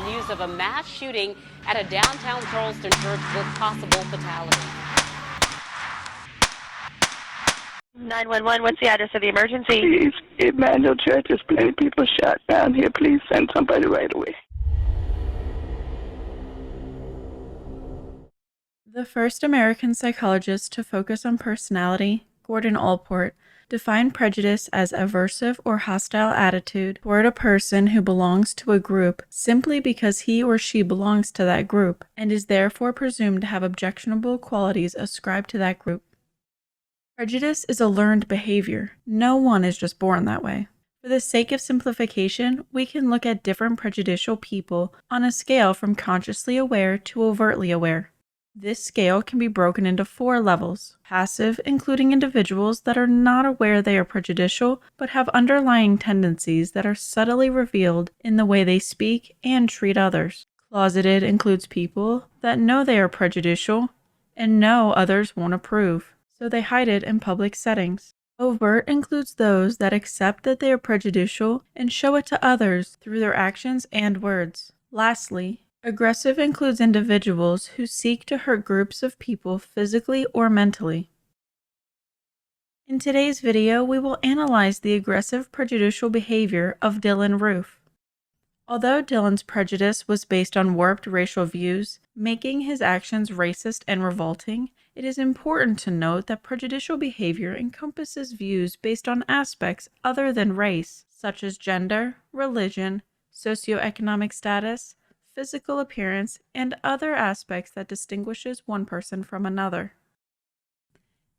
news of a mass shooting at a downtown Charleston church with possible fatality. 911, what's the address of the emergency? Please, Emmanuel Church, there's plenty of people shot down here. Please send somebody right away. The first American psychologist to focus on personality, Gordon Allport, defined prejudice as aversive or hostile attitude toward a person who belongs to a group simply because he or she belongs to that group and is therefore presumed to have objectionable qualities ascribed to that group. Prejudice is a learned behavior. No one is just born that way. For the sake of simplification, we can look at different prejudicial people on a scale from consciously aware to overtly aware. This scale can be broken into 4 levels. Passive, including individuals that are not aware they are prejudicial, but have underlying tendencies that are subtly revealed in the way they speak and treat others. Closeted includes people that know they are prejudicial and know others won't approve, so they hide it in public settings. Overt includes those that accept that they are prejudicial and show it to others through their actions and words. Lastly, aggressive includes individuals who seek to hurt groups of people physically or mentally. In today's video, we will analyze the aggressive prejudicial behavior of Dylann Roof. Although Dylann's prejudice was based on warped racial views, making his actions racist and revolting, it is important to note that prejudicial behavior encompasses views based on aspects other than race, such as gender, religion, socioeconomic status, physical appearance, and other aspects that distinguishes one person from another.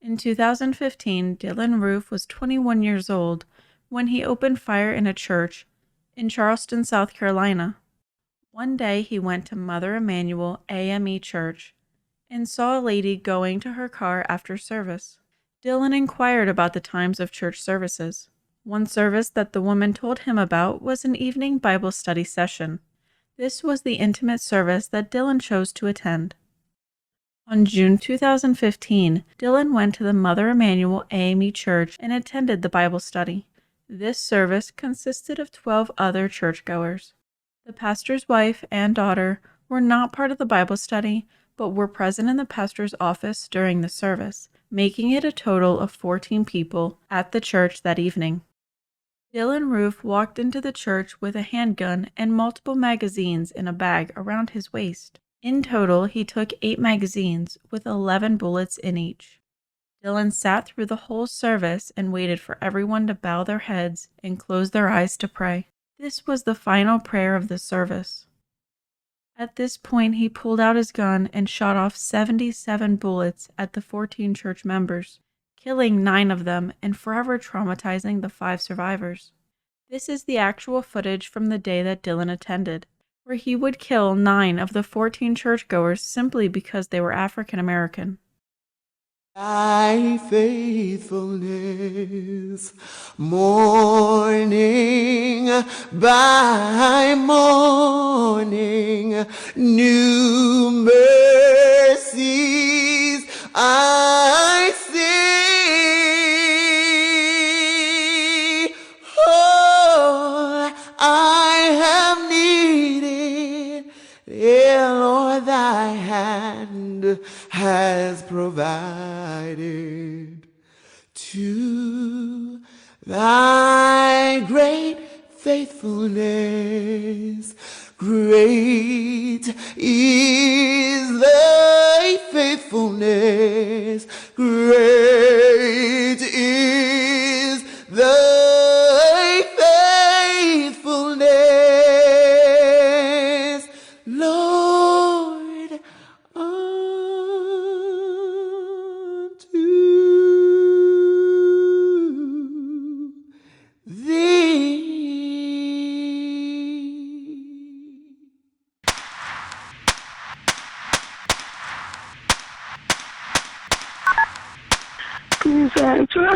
In 2015, Dylann Roof was 21 years old when he opened fire in a church in Charleston, South Carolina. One day he went to Mother Emanuel AME Church and saw a lady going to her car after service. Dylann inquired about the times of church services. One service that the woman told him about was an evening Bible study session. This was the intimate service that Dylann chose to attend. On June 2015, Dylann went to the Mother Emanuel AME Church and attended the Bible study. This service consisted of 12 other churchgoers. The pastor's wife and daughter were not part of the Bible study, but were present in the pastor's office during the service, making it a total of 14 people at the church that evening. Dylann Roof walked into the church with a handgun and multiple magazines in a bag around his waist. In total, he took 8 magazines with 11 bullets in each. Dylann sat through the whole service and waited for everyone to bow their heads and close their eyes to pray. This was the final prayer of the service. At this point, he pulled out his gun and shot off 77 bullets at the 14 church members, killing 9 of them and forever traumatizing the 5 survivors. This is the actual footage from the day that Dylann attended, where he would kill 9 of the 14 churchgoers simply because they were African American. Thy faithfulness, morning by morning, new mercies I see. Oh, I have needed, dear Lord, thy hand has provided. To thy great faithfulness, great is thy faithfulness, great is thy faithfulness, Lord, unto thee. Please answer.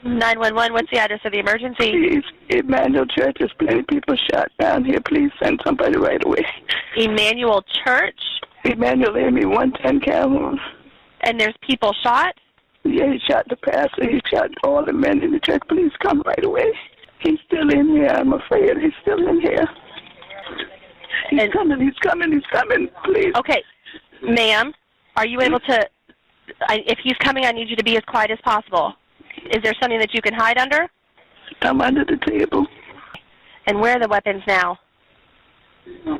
911, what's the address of the emergency? Please, Emmanuel Church, there's plenty of people shot down here. Please send somebody right away. Emmanuel Church? Emmanuel AME 110 Calhoun. And there's people shot? Yeah, he shot the pastor. He shot all the men in the church. Please come right away. He's still in here. I'm afraid he's still in here. He's coming, please. Okay, ma'am, are you able to, if he's coming, I need you to be as quiet as possible. Is there something that you can hide under? I'm under the table. And where are the weapons now?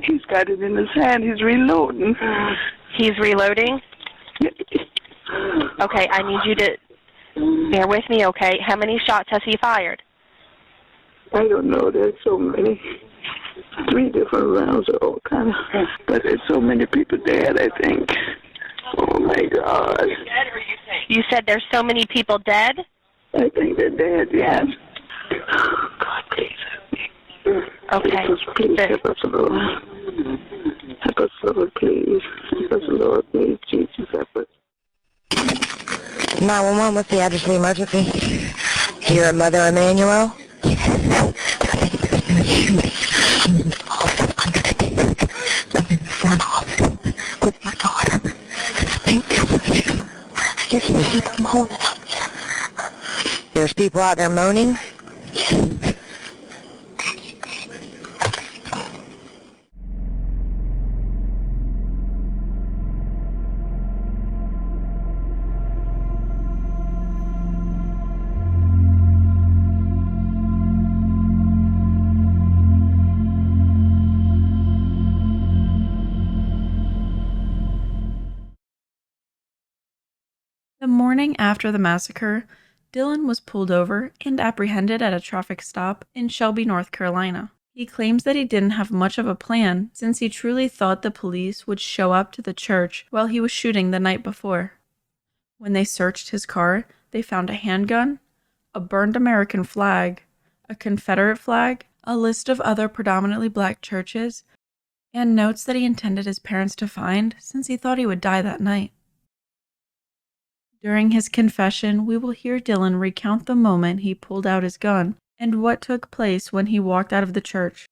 He's got it in his hand. He's reloading. He's reloading? Okay, I need you to bear with me, okay? How many shots has he fired? I don't know. There's so many. 3 different rounds of all kind of. But there's so many people dead, I think. Oh, my God. You said there's so many people dead? I think they're dead, yes. Oh, God, please help me. Okay. Please help us, Lord. Help us, Lord, please. Help us, Lord, please. Jesus, help us. 911, what's the address of the emergency? You're a Mother Emmanuel? With my daughter. Thank you. There's people out there moaning? The morning after the massacre, Dylann was pulled over and apprehended at a traffic stop in Shelby, North Carolina. He claims that he didn't have much of a plan since he truly thought the police would show up to the church while he was shooting the night before. When they searched his car, they found a handgun, a burned American flag, a Confederate flag, a list of other predominantly black churches, and notes that he intended his parents to find since he thought he would die that night. During his confession, we will hear Dylann recount the moment he pulled out his gun and what took place when he walked out of the church.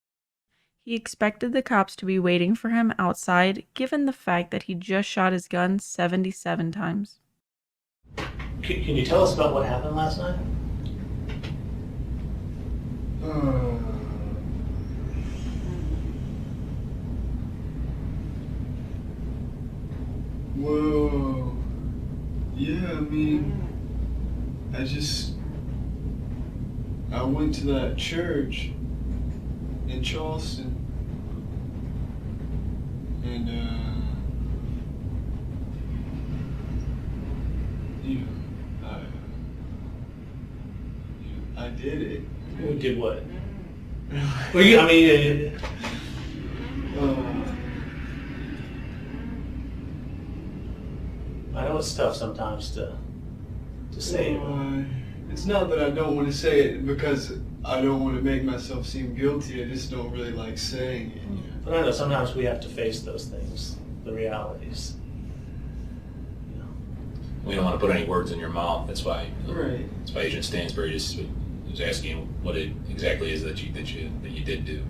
He expected the cops to be waiting for him outside, given the fact that he just shot his gun 77 times. Can you tell us about what happened last night? Whoa. Yeah, I mean, I went to that church in Charleston, and, I did it. You did what? Well, I know it's tough sometimes to say. It's not that I don't want to say it because I don't want to make myself seem guilty. I just don't really like saying it. You know? But I know sometimes we have to face those things, the realities. You know. We don't want to put any words in your mouth. That's why. Right. That's why Agent Stansbury just was asking what it exactly is that you did do.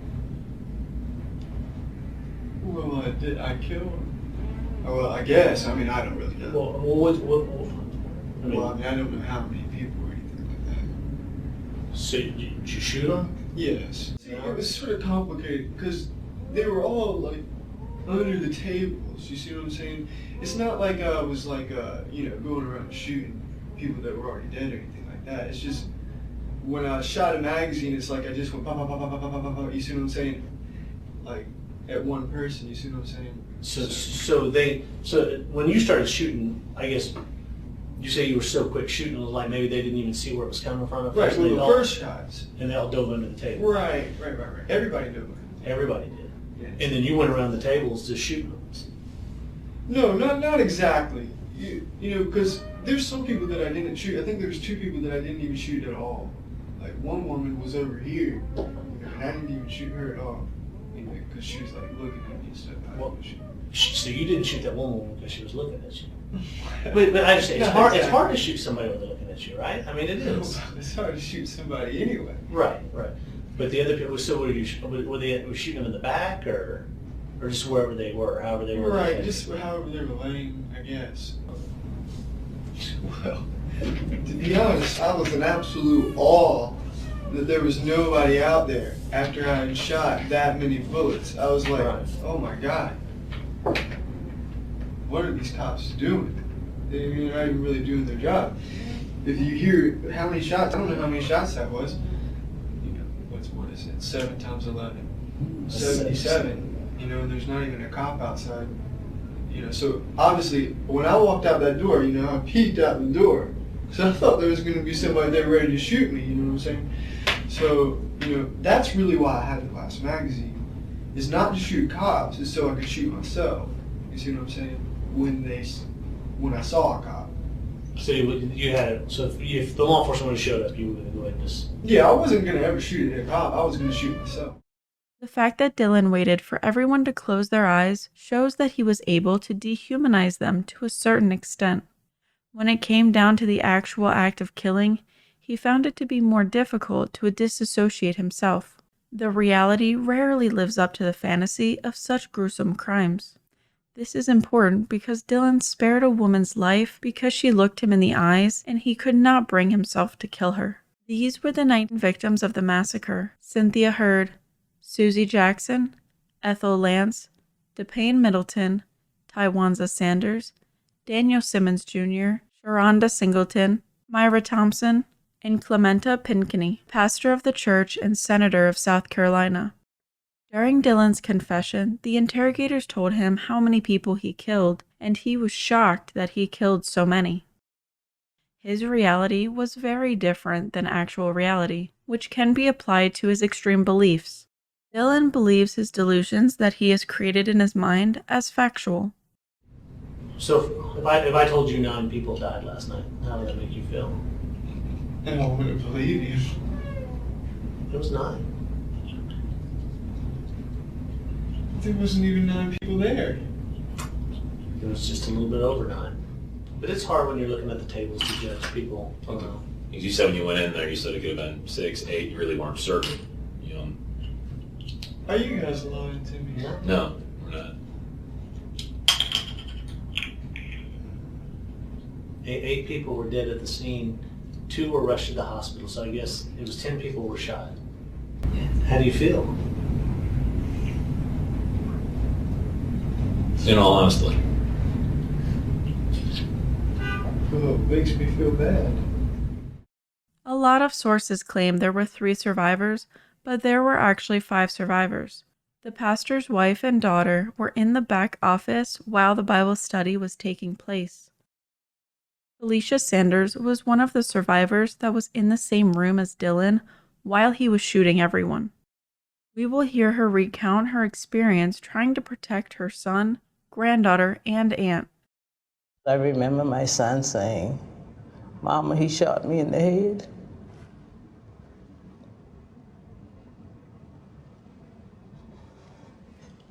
Well, I killed him. Well, I guess. I mean, I don't really know. I don't know how many people or anything like that. So did you shoot him? Yes. See, it was sort of complicated because they were all like under the tables. You see what I'm saying? It's not like I was like going around shooting people that were already dead or anything like that. It's just when I shot a magazine, it's like I just went pop, pop, pop, pop, pop, pop, pop, pop. You see what I'm saying? Like at one person. You see what I'm saying? So when you started shooting, I guess you say you were so quick shooting, it was like maybe they didn't even see where it was coming from at first. Right, well, the first shots. And they all dove under the table. Right. Everybody knew it. Everybody did. Yeah. And then you went around the tables just shooting them. No, not exactly. You know, because there's some people that I didn't shoot. I think there's 2 people that I didn't even shoot at all. Like one woman was over here, and I didn't even shoot her at all. Because she was like looking at me and stuff. So you didn't shoot that one woman because she was looking at you. But I understand, it's hard to shoot somebody when they're looking at you, right? I mean, it is. It's hard to shoot somebody anyway. Right. But the other people, so were they shooting them in the back or just wherever they were, however they were? Right, just however they were laying, I guess. Well, to be honest, I was in absolute awe that there was nobody out there after I had shot that many bullets. I was like, oh my God, what are these cops doing? They're not even really doing their job. If you hear how many shots, I don't know how many shots that was. You know, what is it? 7 times 11, 77. You know, there's not even a cop outside. You know, so obviously when I walked out that door, you know, I peeked out the door. So I thought there was going to be somebody there ready to shoot me, you know what I'm saying? So, you know, that's really why I had the Glass magazine. Is not to shoot cops, it's so I could shoot myself. You see what I'm saying? When I saw a cop. So you had it. So if the law enforcement would have showed up, you were going to go ahead and just... Yeah, I wasn't going to ever shoot at a cop. I was going to shoot myself. The fact that Dylann waited for everyone to close their eyes shows that he was able to dehumanize them to a certain extent. When it came down to the actual act of killing, he found it to be more difficult to disassociate himself. The reality rarely lives up to the fantasy of such gruesome crimes. This is important because Dylann spared a woman's life because she looked him in the eyes and he could not bring himself to kill her. These were the 19 victims of the massacre: Cynthia Hurd, Susie Jackson, Ethel Lance, DePayne Middleton, Tywanza Sanders, Daniel Simmons Jr., Sharonda Singleton, Myra Thompson, and Clementa Pinckney, pastor of the church and senator of South Carolina. During Dylann's confession, the interrogators told him how many people he killed, and he was shocked that he killed so many. His reality was very different than actual reality, which can be applied to his extreme beliefs. Dylann believes his delusions that he has created in his mind as factual. So if I told you 9 people died last night, how would that make you feel? And I wouldn't believe you. It was 9. There wasn't even 9 people there. It was just a little bit over 9. But it's hard when you're looking at the tables to judge people. You said when you went in there, you said it could have been 6, 8. You really weren't certain. You know. Are you guys lying to me? No, we're not. 8 people were dead at the scene. 2 were rushed to the hospital. So I guess it was 10 people were shot. How do you feel? In all honesty. Well, it makes me feel bad. A lot of sources claim there were 3 survivors, but there were actually 5 survivors. The pastor's wife and daughter were in the back office while the Bible study was taking place. Felicia Sanders was one of the survivors that was in the same room as Dylann while he was shooting everyone. We will hear her recount her experience trying to protect her son, granddaughter, and aunt. I remember my son saying, "Mama, he shot me in the head."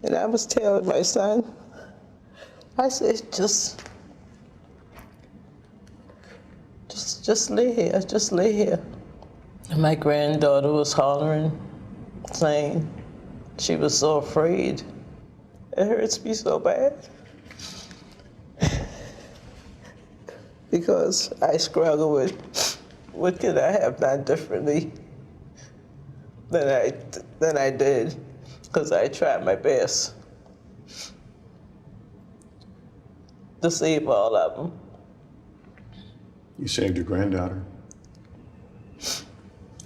And I was telling my son, I said, just lay here, just lay here. And my granddaughter was hollering, saying she was so afraid. It hurts me so bad. Because I struggle with what could I have done differently than I did, because I tried my best to save all of them. You saved your granddaughter.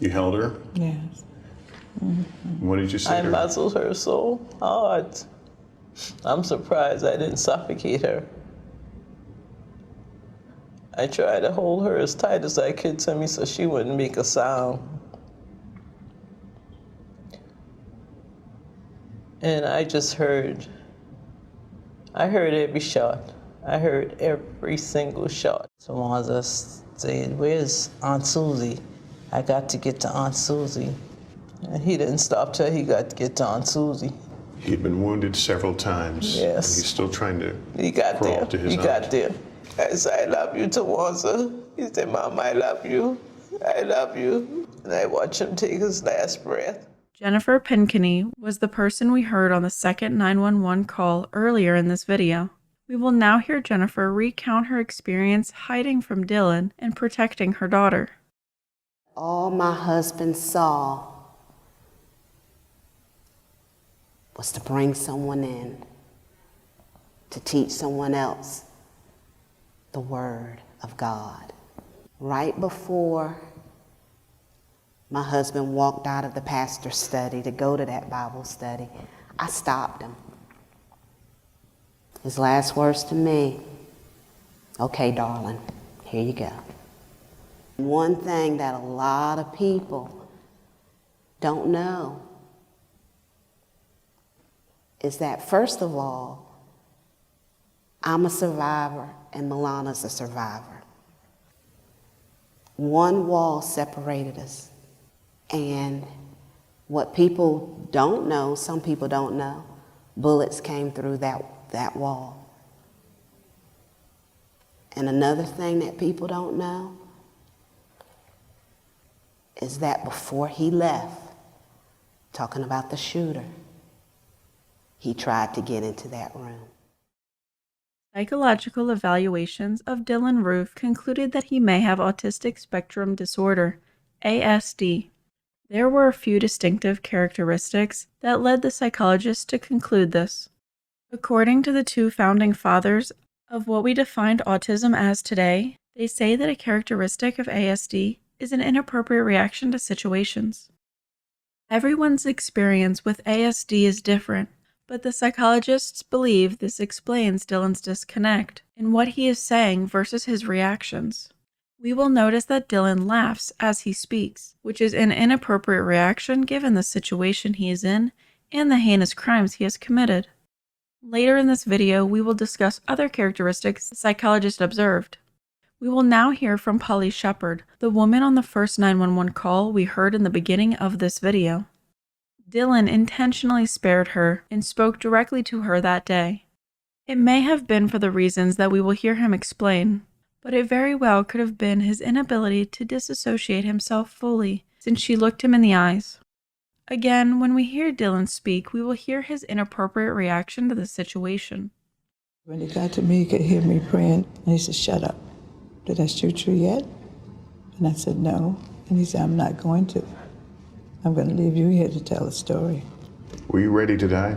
You held her? Yes. Mm-hmm. What did you say I to her? muzzled her so hard. I'm surprised I didn't suffocate her. I tried to hold her as tight as I could to me so she wouldn't make a sound. And I just heard every shot. I heard every single shot. Someone just said, "Where's Aunt Susie? I got to get to Aunt Susie." And he didn't stop till he got to get to Aunt Susie. He'd been wounded several times. Yes. He's still trying to He got crawl there. to his He aunt. got there. I said, "I love you, Tawanza." He said, "Mom, I love you. I love you." And I watched him take his last breath. Jennifer Pinckney was the person we heard on the second 911 call earlier in this video. We will now hear Jennifer recount her experience hiding from Dylann and protecting her daughter. All my husband saw was to bring someone in, to teach someone else the Word of God. Right before my husband walked out of the pastor's study to go to that Bible study, I stopped him. His last words to me, "Okay, darling, here you go." One thing that a lot of people don't know is that, first of all, I'm a survivor and Milana's a survivor. One wall separated us. And what people don't know, some people don't know, bullets came through that wall. And another thing that people don't know is that before he left, talking about the shooter, he tried to get into that room. Psychological evaluations of Dylann Roof concluded that he may have autistic spectrum disorder, ASD. There were a few distinctive characteristics that led the psychologist to conclude this. According to the two founding fathers of what we defined autism as today, they say that a characteristic of ASD is an inappropriate reaction to situations. Everyone's experience with ASD is different, but the psychologists believe this explains Dylann's disconnect in what he is saying versus his reactions. We will notice that Dylann laughs as he speaks, which is an inappropriate reaction given the situation he is in and the heinous crimes he has committed. Later in this video, we will discuss other characteristics the psychologist observed. We will now hear from Polly Shepard, the woman on the first 911 call we heard in the beginning of this video. Dylann intentionally spared her and spoke directly to her that day. It may have been for the reasons that we will hear him explain, but it very well could have been his inability to disassociate himself fully since she looked him in the eyes. Again, when we hear Dylann speak, we will hear his inappropriate reaction to the situation. When he got to me, he could hear me praying, and he said, "Shut up. Did I shoot you yet?" And I said, "No." And he said, "I'm not going to. I'm going to leave you here to tell a story." Were you ready to die?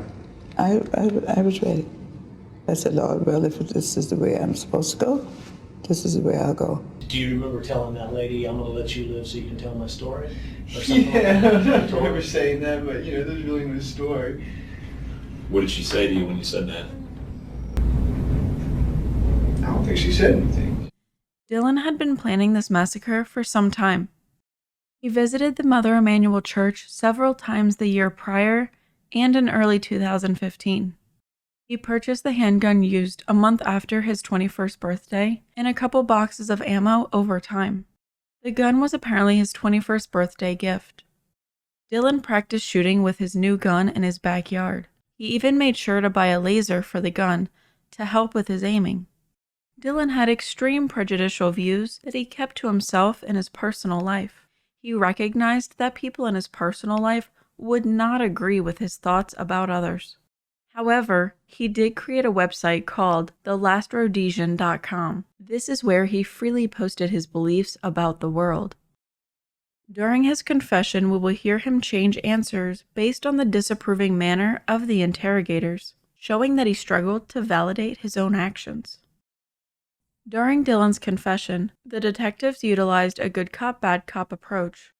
I was ready. I said, "Lord, well, if this is the way I'm supposed to go, this is the way I'll go." Do you remember telling that lady, "I'm going to let you live so you can tell my story"? Or something Yeah, like that? I don't remember saying that, but there's really no story. What did she say to you when you said that? I don't think she said anything. Dylann had been planning this massacre for some time. He visited the Mother Emanuel Church several times the year prior and in early 2015. He purchased the handgun used a month after his 21st birthday and a couple boxes of ammo over time. The gun was apparently his 21st birthday gift. Dylann practiced shooting with his new gun in his backyard. He even made sure to buy a laser for the gun to help with his aiming. Dylann had extreme prejudicial views that he kept to himself in his personal life. He recognized that people in his personal life would not agree with his thoughts about others. However, he did create a website called thelastRhodesian.com. This is where he freely posted his beliefs about the world. During his confession, we will hear him change answers based on the disapproving manner of the interrogators, showing that he struggled to validate his own actions. During Dylann's confession, the detectives utilized a good cop, bad cop approach.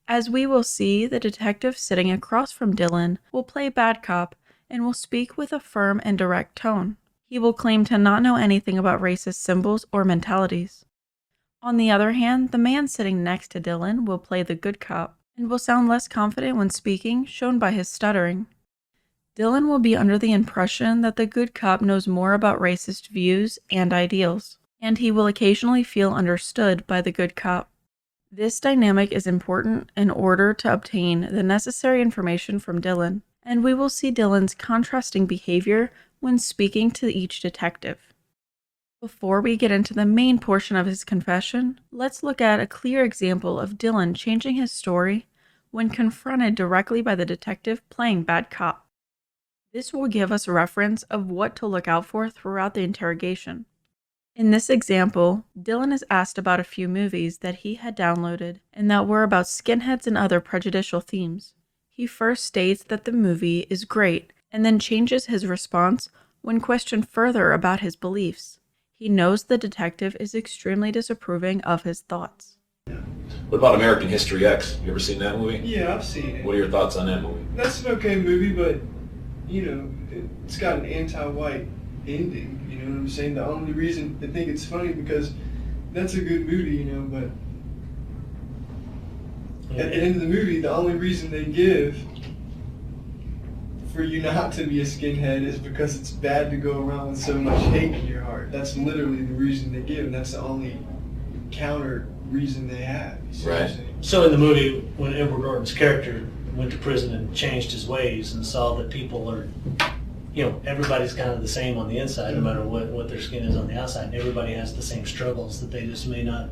As we will see, the detective sitting across from Dylann will play bad cop and will speak with a firm and direct tone. He will claim to not know anything about racist symbols or mentalities. On the other hand, the man sitting next to Dylann will play the good cop and will sound less confident when speaking, shown by his stuttering. Dylann will be under the impression that the good cop knows more about racist views and ideals, and he will occasionally feel understood by the good cop. This dynamic is important in order to obtain the necessary information from Dylann, and we will see Dylann's contrasting behavior when speaking to each detective. Before we get into the main portion of his confession, let's look at a clear example of Dylann changing his story when confronted directly by the detective playing bad cop. This will give us a reference of what to look out for throughout the interrogation. In this example, Dylan is asked about a few movies that he had downloaded and that were about skinheads and other prejudicial themes. He first states that the movie is great and then changes his response when questioned further about his beliefs. He knows the detective is extremely disapproving of his thoughts. What about American History X? You ever seen that movie? Yeah, I've seen it. What are your thoughts on that movie? That's an okay movie, but, it's got an anti-white ending, you know what I'm saying? The only reason I think it's funny because that's a good movie, but at the end of the movie, the only reason they give for you not to be a skinhead is because it's bad to go around with so much hate in your heart. That's literally the reason they give, and that's the only counter reason they have. Right. So in the movie, when Edward Norton's character went to prison and changed his ways and saw that people are, everybody's kind of the same on the inside, no matter what their skin is on the outside, and everybody has the same struggles that they just may not,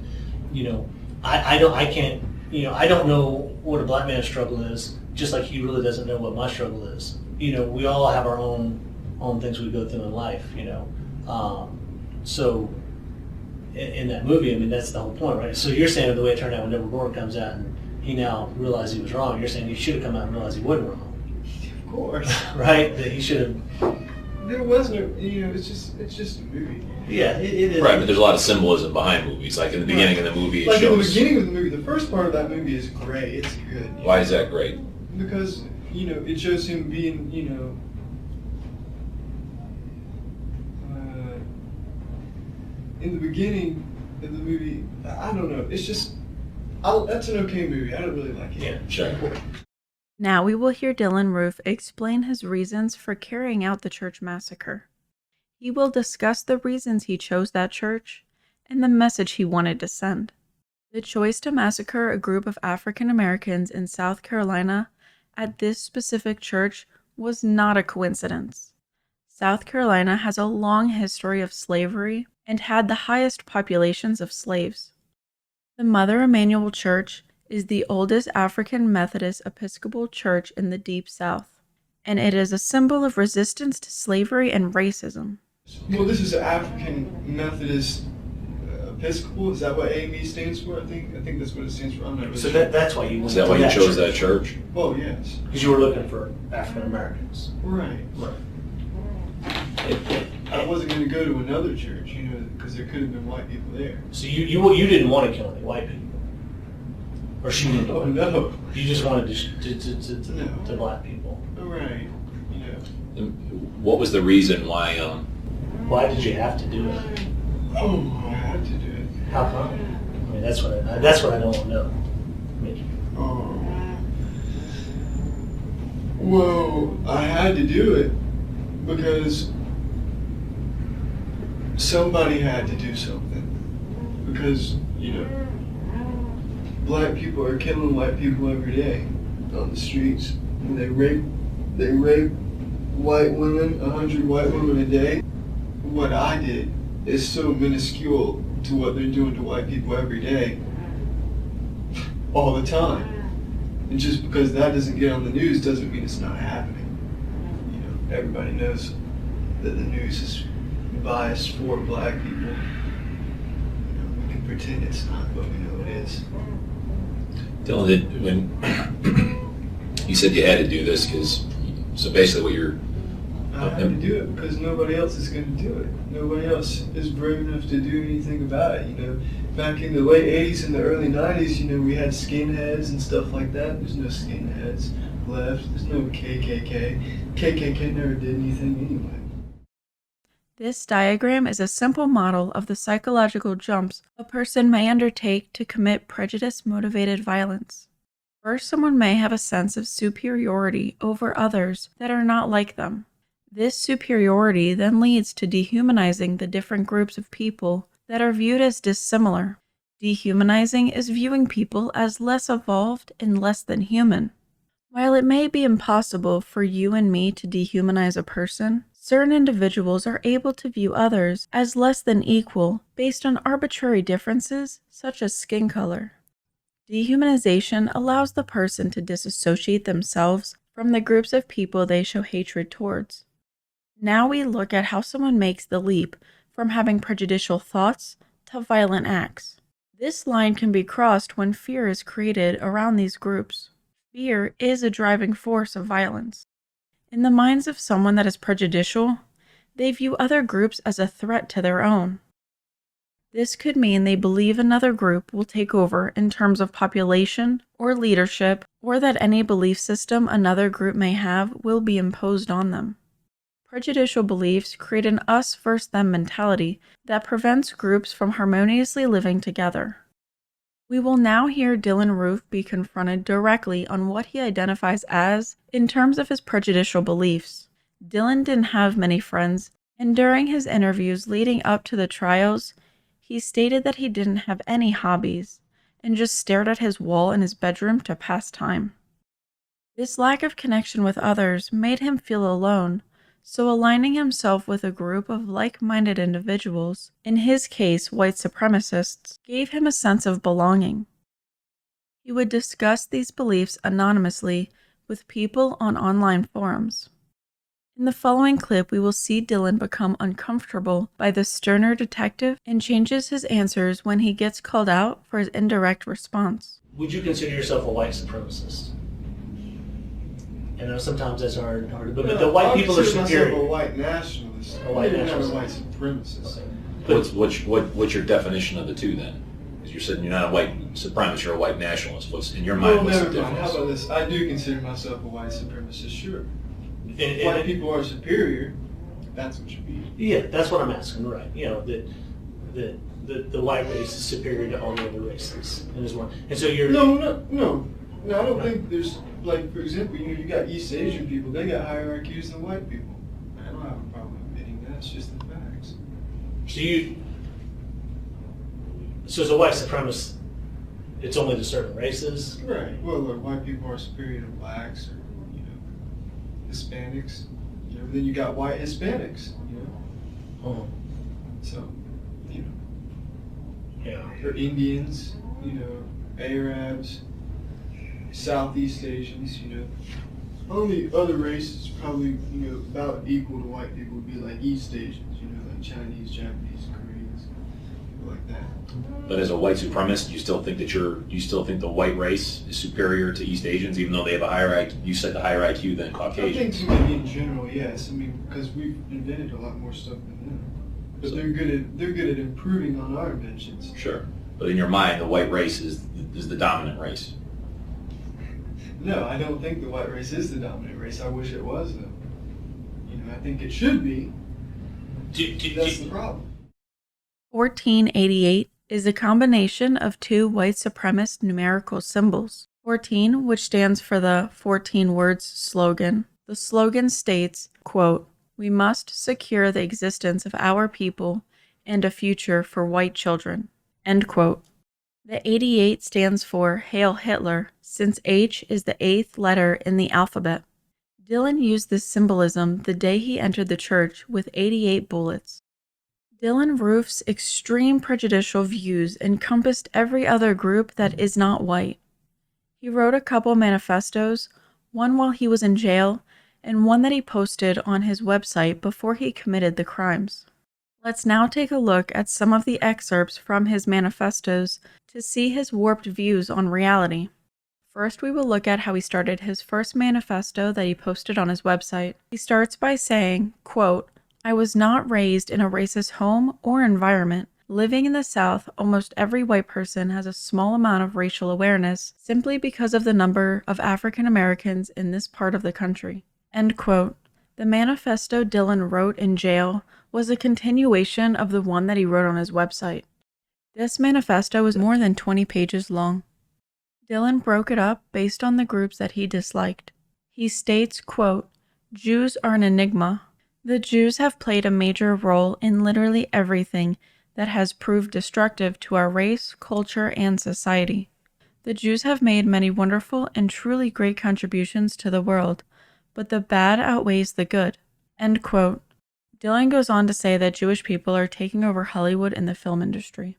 I don't know what a black man's struggle is, just like he really doesn't know what my struggle is. We all have our own things we go through in life, so in that movie, that's the whole point, right? So you're saying the way it turned out when Edward Norton comes out and he now realized he was wrong, you're saying he should have come out and realized he wasn't wrong. Of course. Right? That he should have... There was no, it's just a movie. Yeah, it is. Right, but there's a lot of symbolism behind movies. Like in the beginning of the movie, it shows... in the beginning of the movie, the first part of that movie is great. It's good. Why is that great? Because, it shows him being, in the beginning of the movie, I don't know. It's just, that's an okay movie. I don't really like it. Yeah, sure. Now we will hear Dylann Roof explain his reasons for carrying out the church massacre. He will discuss the reasons he chose that church and the message he wanted to send. The choice to massacre a group of African Americans in South Carolina at this specific church was not a coincidence. South Carolina has a long history of slavery and had the highest populations of slaves. The Mother Emanuel Church is the oldest African Methodist Episcopal church in the Deep South, and it is a symbol of resistance to slavery and racism. Well, this is African Methodist Episcopal. Is that what AME stands for? I think that's what it stands for. I'm not really So sure. that's why you went Is that to why you that chose church. that church? Well, yes. Because you were looking for African Americans. Right. I wasn't going to go to another church, because there could have been white people there. So you didn't want to kill any white people, or she didn't. Oh no. You just wanted to black people. Right. What was the reason why? Why did you have to do it? Oh, I had to do it. How come? That's what I don't want to know. Well, I had to do it because somebody had to do something. Because, black people are killing white people every day on the streets. And they rape white women, 100 white women a day. What I did is so minuscule to what they're doing to white people every day, all the time. And just because that doesn't get on the news doesn't mean it's not happening. Everybody knows that the news is biased for black people. We can pretend it's not, but we know it is. Dylan, when you said you had to do this, so basically what you're... I had to do it because nobody else is going to do it. Nobody else is brave enough to do anything about it. Back in the late 80s and the early 90s, we had skinheads and stuff like that. There's no skinheads left. There's no KKK. KKK never did anything anyway. This diagram is a simple model of the psychological jumps a person may undertake to commit prejudice-motivated violence. First, someone may have a sense of superiority over others that are not like them. This superiority then leads to dehumanizing the different groups of people that are viewed as dissimilar. Dehumanizing is viewing people as less evolved and less than human. While it may be impossible for you and me to dehumanize a person, certain individuals are able to view others as less than equal based on arbitrary differences such as skin color. Dehumanization allows the person to disassociate themselves from the groups of people they show hatred towards. Now we look at how someone makes the leap from having prejudicial thoughts to violent acts. This line can be crossed when fear is created around these groups. Fear is a driving force of violence. In the minds of someone that is prejudicial, they view other groups as a threat to their own. This could mean they believe another group will take over in terms of population or leadership, or that any belief system another group may have will be imposed on them. Prejudicial beliefs create an us versus them mentality that prevents groups from harmoniously living together. We will now hear Dylann Roof be confronted directly on what he identifies as in terms of his prejudicial beliefs. Dylann didn't have many friends, and during his interviews leading up to the trials, he stated that he didn't have any hobbies and just stared at his wall in his bedroom to pass time. This lack of connection with others made him feel alone, so aligning himself with a group of like-minded individuals, in his case white supremacists, gave him a sense of belonging. He would discuss these beliefs anonymously with people on online forums. In the following clip, we will see Dylann become uncomfortable by the sterner detective and changes his answers when he gets called out for his indirect response. Would you consider yourself a white supremacist? I know sometimes that's hard, but the white people are superior. I consider myself a white nationalist. A white nationalist. Not a white supremacist. Okay. What's your definition of the two then? Because you're saying you're not a white supremacist, you're a white nationalist. What's in your mind? What's the difference? How about this? I do consider myself a white supremacist, sure. And white people are superior. That's what you mean. Yeah, that's what I'm asking, right? You know, that the white race is superior to all the other races, and so you're no. I don't think there's, like, for example, you got East Asian people. They got higher IQs than white people. I don't have a problem admitting that. It's just the facts. So as a white supremacist, it's only to certain races. Right. Well, look, white people are superior to blacks or Hispanics. Then you got white Hispanics. Oh. So, Yeah. Or Indians. Arabs. Southeast Asians. Only other races probably about equal to white people would be like East Asians. Like Chinese, Japanese, Koreans, people like that. But as a white supremacist, you still think the white race is superior to East Asians, even though they have a higher IQ. You said the higher IQ than Caucasians. I think maybe in general, yes. because we've invented a lot more stuff than them. But they're good at improving on our inventions. Sure, but in your mind, the white race is the dominant race. No, I don't think the white race is the dominant race. I wish it was, though. I think it should be. That's the problem. 1488 is a combination of two white supremacist numerical symbols. 14, which stands for the 14 words slogan. The slogan states, quote, "We must secure the existence of our people and a future for white children," end quote. The 88 stands for Hail Hitler, since H is the 8th letter in the alphabet. Dylann used this symbolism the day he entered the church with 88 bullets. Dylann Roof's extreme prejudicial views encompassed every other group that is not white. He wrote a couple manifestos, one while he was in jail, and one that he posted on his website before he committed the crimes. Let's now take a look at some of the excerpts from his manifestos to see his warped views on reality. First, we will look at how he started his first manifesto that he posted on his website. He starts by saying, quote, "I was not raised in a racist home or environment. Living in the South, almost every white person has a small amount of racial awareness simply because of the number of African Americans in this part of the country." End quote. The manifesto Dylann wrote in jail was a continuation of the one that he wrote on his website. This manifesto was more than 20 pages long. Dylann broke it up based on the groups that he disliked. He states, quote, "Jews are an enigma. The Jews have played a major role in literally everything that has proved destructive to our race, culture, and society. The Jews have made many wonderful and truly great contributions to the world, but the bad outweighs the good." End quote. Dylann goes on to say that Jewish people are taking over Hollywood and the film industry.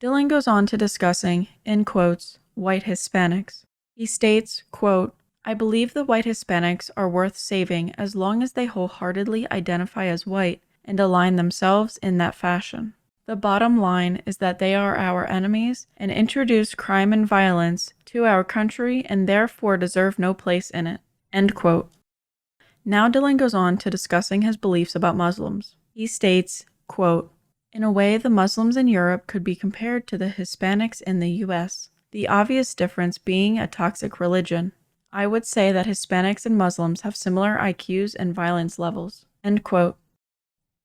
Dylann goes on to discussing, in quotes, white Hispanics. He states, quote, "I believe the white Hispanics are worth saving as long as they wholeheartedly identify as white and align themselves in that fashion. The bottom line is that they are our enemies and introduce crime and violence to our country and therefore deserve no place in it." End quote. Now Dylann goes on to discussing his beliefs about Muslims. He states, quote, "In a way, the Muslims in Europe could be compared to the Hispanics in the US, the obvious difference being a toxic religion. I would say that Hispanics and Muslims have similar IQs and violence levels." End quote.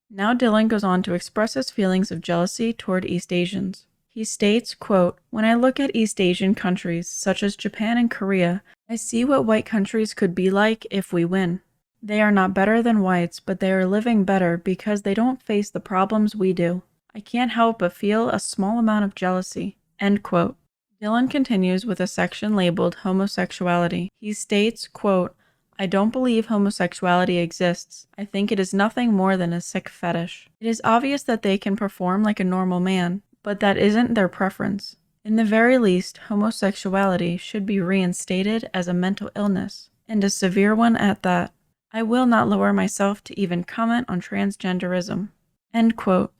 Now Dylann goes on to express his feelings of jealousy toward East Asians. He states, quote, "When I look at East Asian countries, such as Japan and Korea, I see what white countries could be like if we win. They are not better than whites, but they are living better because they don't face the problems we do. I can't help but feel a small amount of jealousy." End quote. Dylann continues with a section labeled homosexuality. He states, quote, "I don't believe homosexuality exists. I think it is nothing more than a sick fetish. It is obvious that they can perform like a normal man, but that isn't their preference. In the very least, homosexuality should be reinstated as a mental illness, and a severe one at that. I will not lower myself to even comment on transgenderism." End quote.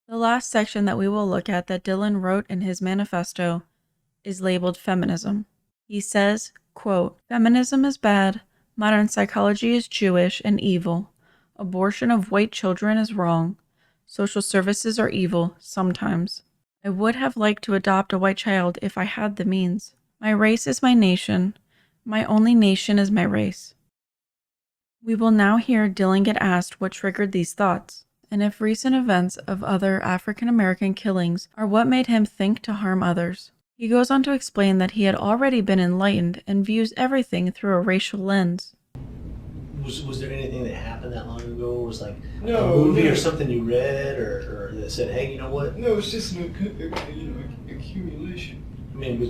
The last section that we will look at that Dylann wrote in his manifesto is labeled feminism. He says, quote, "Feminism is bad. Modern psychology is Jewish and evil. Abortion of white children is wrong. Social services are evil, sometimes. I would have liked to adopt a white child if I had the means. My race is my nation. My only nation is my race." We will now hear Dylann get asked what triggered these thoughts, and if recent events of other African American killings are what made him think to harm others. He goes on to explain that he had already been enlightened and views everything through a racial lens. Was there anything that happened that long ago? Or was like a movie or something you read or that said, hey, you know what? No, it's just an accumulation. I mean,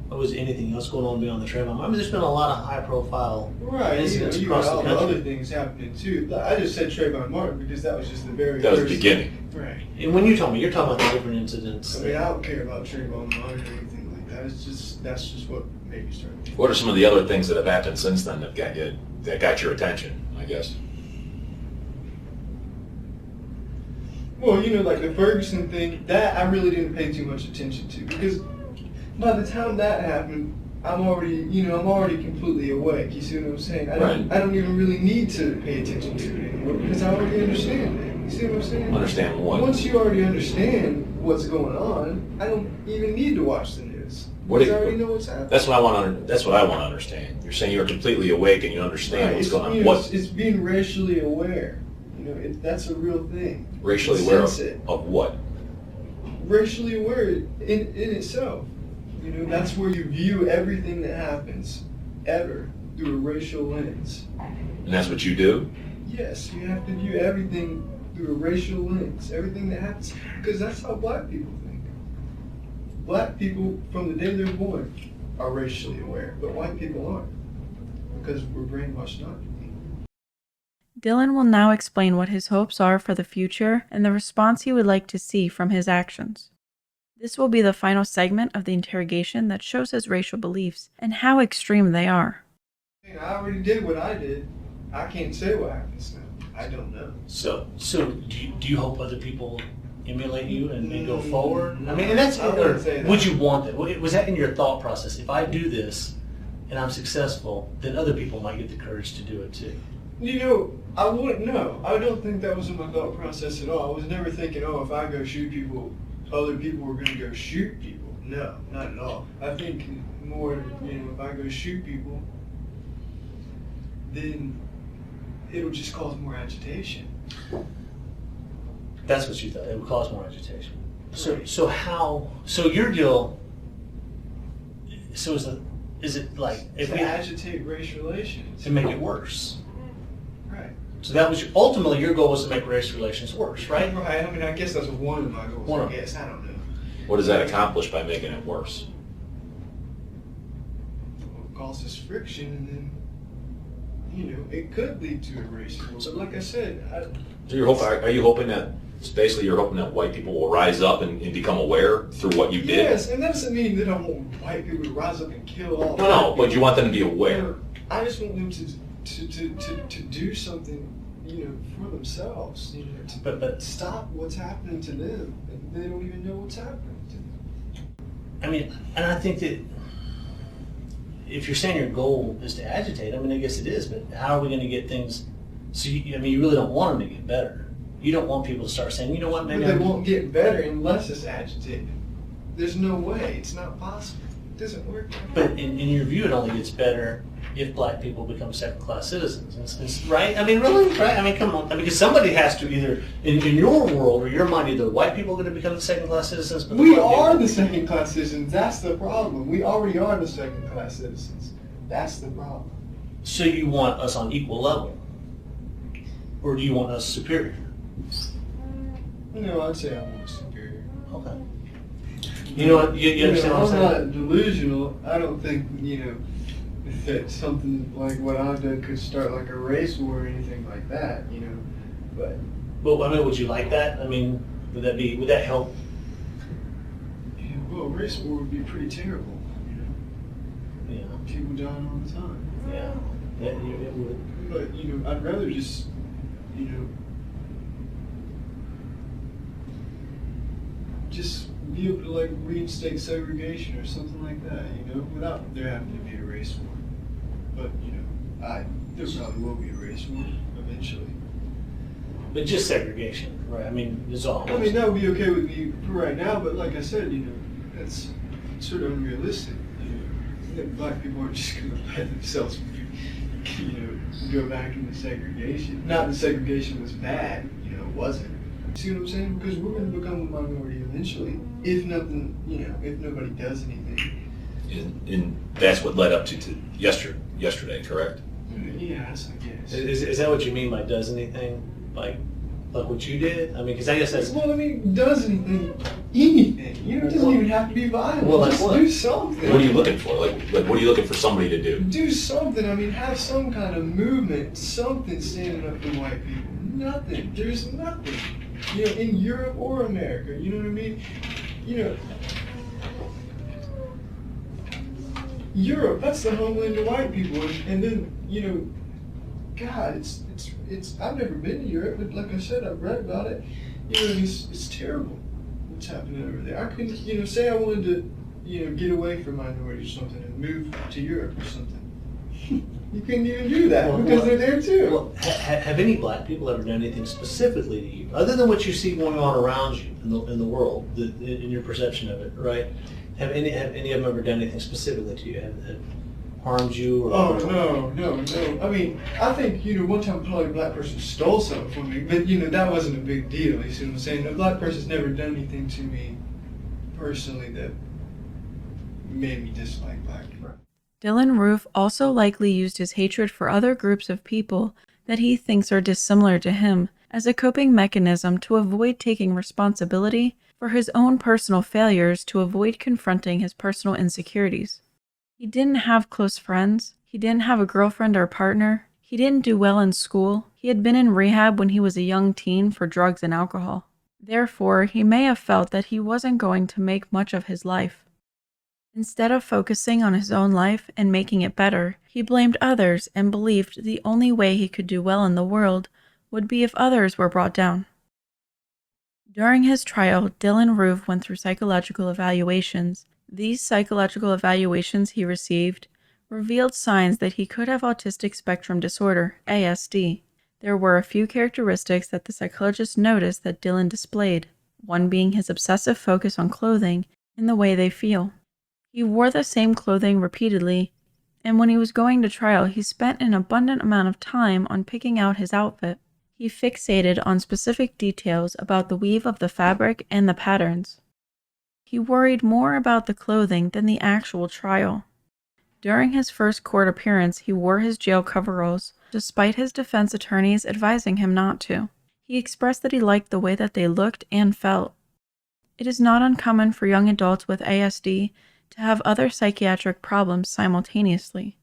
was anything else going on beyond the trail? I mean, there's been a lot of high-profile incidents across the country. Other things happening too. I just said Trayvon Martin because that was just the very That was first the beginning. Right. And when you're talking about the different incidents. I mean, I don't care about Trayvon Martin or anything like that. That's just what made me start. What are some of the other things that have happened since then that got your attention, I guess? Well, like the Ferguson thing, that I really didn't pay too much attention to because by the time that happened, I'm already completely awake. You see what I'm saying? I don't even really need to pay attention to it anymore because I already understand it. You see what I'm saying? Understand what? Once you already understand what's going on, I don't even need to watch the news. Because I already know what's happening. That's what I want to understand. You're saying you're completely awake and you understand what's going on. It's being racially aware. That's a real thing. Racially aware of what? Racially aware in itself. That's where you view everything that happens, ever, through a racial lens. And that's what you do? Yes, you have to view everything through a racial lens, everything that happens, because that's how black people think. Black people, from the day they're born, are racially aware, but white people aren't, because we're brainwashed not to be. Dylann will now explain what his hopes are for the future and the response he would like to see from his actions. This will be the final segment of the interrogation that shows his racial beliefs and how extreme they are. I already did what I did. I can't say what happens now. I don't know. So do you hope other people emulate you and go forward? No, I mean, and that's I wouldn't say that. Would you want that? Was that in your thought process? If I do this and I'm successful, then other people might get the courage to do it too. I wouldn't know. I don't think that was in my thought process at all. I was never thinking, if I go shoot people, other people were going to go shoot people. No, not at all. I think more, if I go shoot people, then it'll just cause more agitation. That's what you thought. It would cause more agitation. So your deal, is it like if we agitate race relations and make it worse? Right. So that was ultimately your goal was to make race relations worse, right? Right. I mean, I guess that's one of my goals. I don't know. What does that accomplish by making it worse? Well, it causes friction, and then it could lead to a race war. But like I said, So are you hoping that you're hoping that white people will rise up and become aware through what you did? Yes, and that doesn't mean that I want white people to rise up and kill all. No, but you want them to be aware. I just want them to do something, for themselves, to But stop what's happening to them, and they don't even know what's happening to them. I mean, and I think that if you're saying your goal is to agitate, I mean, I guess it is, but how are we going to get things? So, you really don't want them to get better. You don't want people to start saying, you know what, maybe But they won't get better unless it's agitated. There's no way. It's not possible. It doesn't work. But in your view, it only gets better if black people become second-class citizens, right? I mean, really, right? I mean, come on. I mean, because somebody has to either, in your world or your mind, either white people are going to become the second-class citizens. But We are the second-class citizens. That's the problem. We already are the second-class citizens. That's the problem. So you want us on equal level, or do you want us superior? No, I'd say I'm more superior. Okay. You know what? You understand what I'm saying? I'm not delusional. I don't think, that something like what I've done could start like a race war or anything like that, But I mean, would you like that? I mean, would that help? Yeah, well, a race war would be pretty terrible, Yeah. People dying all the time. Yeah. Yeah, it would. But, I'd rather just, just be able to like reinstate segregation or something like that, without there having to be a race war. But, there probably will be a race war eventually. But just segregation, right? I mean, it's all. I mean, that would be okay with me for right now, but like I said, that's sort of unrealistic. That black people aren't just going to let themselves, go back into segregation. Not that segregation was bad, it wasn't. See what I'm saying? Because we're going to become a minority eventually, if nothing, if nobody does anything. And that's what led up to yesterday, correct? Yes, I guess. Is that what you mean by does anything? Like what you did? I mean, because I guess that's. Well, I mean, does anything? It doesn't even have to be violent. Well, like just what? do something. What are you looking for? Like what are you looking for somebody to do? Do something. I mean, have some kind of movement, something standing up for white people. Nothing. There's nothing. In Europe or America. You know what I mean? Europe, that's the homeland of white people. And then, God, it's I've never been to Europe, but like I said, I've read about it. It's terrible what's happening over there. I couldn't, say I wanted to, get away from minorities or something and move to Europe or something. You couldn't even do that because they're there too. Well, have any black people ever done anything specifically to you, other than what you see going on around you in the world, in your perception of it, right? Have any of them ever done anything specifically to you? Have harmed you? Or No. I mean, I think, one time probably a black person stole something from me, but, that wasn't a big deal. You see what I'm saying? A black person's never done anything to me personally that made me dislike black people. Dylann Roof also likely used his hatred for other groups of people that he thinks are dissimilar to him as a coping mechanism to avoid taking responsibility for his own personal failures, to avoid confronting his personal insecurities. He didn't have close friends. He didn't have a girlfriend or partner. He didn't do well in school. He had been in rehab when he was a young teen for drugs and alcohol. Therefore, he may have felt that he wasn't going to make much of his life. Instead of focusing on his own life and making it better, he blamed others and believed the only way he could do well in the world would be if others were brought down. During his trial, Dylann Roof went through psychological evaluations. These psychological evaluations he received revealed signs that he could have autistic spectrum disorder, ASD. There were a few characteristics that the psychologist noticed that Dylann displayed, one being his obsessive focus on clothing and the way they feel. He wore the same clothing repeatedly, and when he was going to trial, he spent an abundant amount of time on picking out his outfit. He fixated on specific details about the weave of the fabric and the patterns. He worried more about the clothing than the actual trial. During his first court appearance, he wore his jail coveralls, despite his defense attorneys advising him not to. He expressed that he liked the way that they looked and felt. It is not uncommon for young adults with ASD to have other psychiatric problems simultaneously.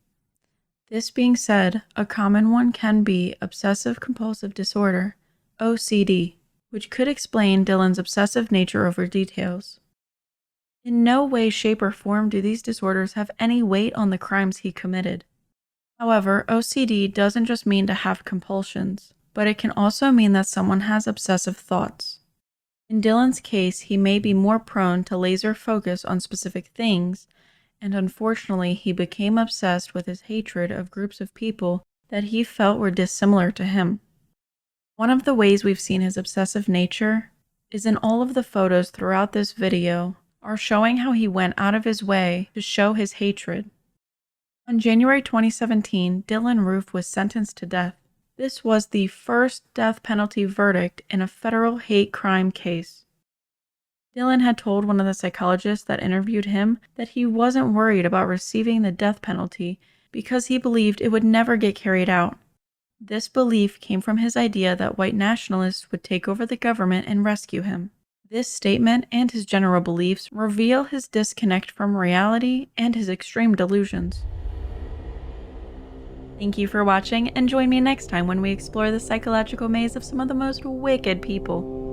This being said, a common one can be obsessive-compulsive disorder, OCD, which could explain Dylann's obsessive nature over details. In no way, shape, or form do these disorders have any weight on the crimes he committed. However, OCD doesn't just mean to have compulsions. but it can also mean that someone has obsessive thoughts. In Dylann's case, he may be more prone to laser focus on specific things, and unfortunately, he became obsessed with his hatred of groups of people that he felt were dissimilar to him. One of the ways we've seen his obsessive nature is in all of the photos throughout this video are showing how he went out of his way to show his hatred. On January 2017, Dylann Roof was sentenced to death. This was the first death penalty verdict in a federal hate crime case. Dylann had told one of the psychologists that interviewed him that he wasn't worried about receiving the death penalty because he believed it would never get carried out. This belief came from his idea that white nationalists would take over the government and rescue him. This statement and his general beliefs reveal his disconnect from reality and his extreme delusions. Thank you for watching, and join me next time when we explore the psychological maze of some of the most wicked people.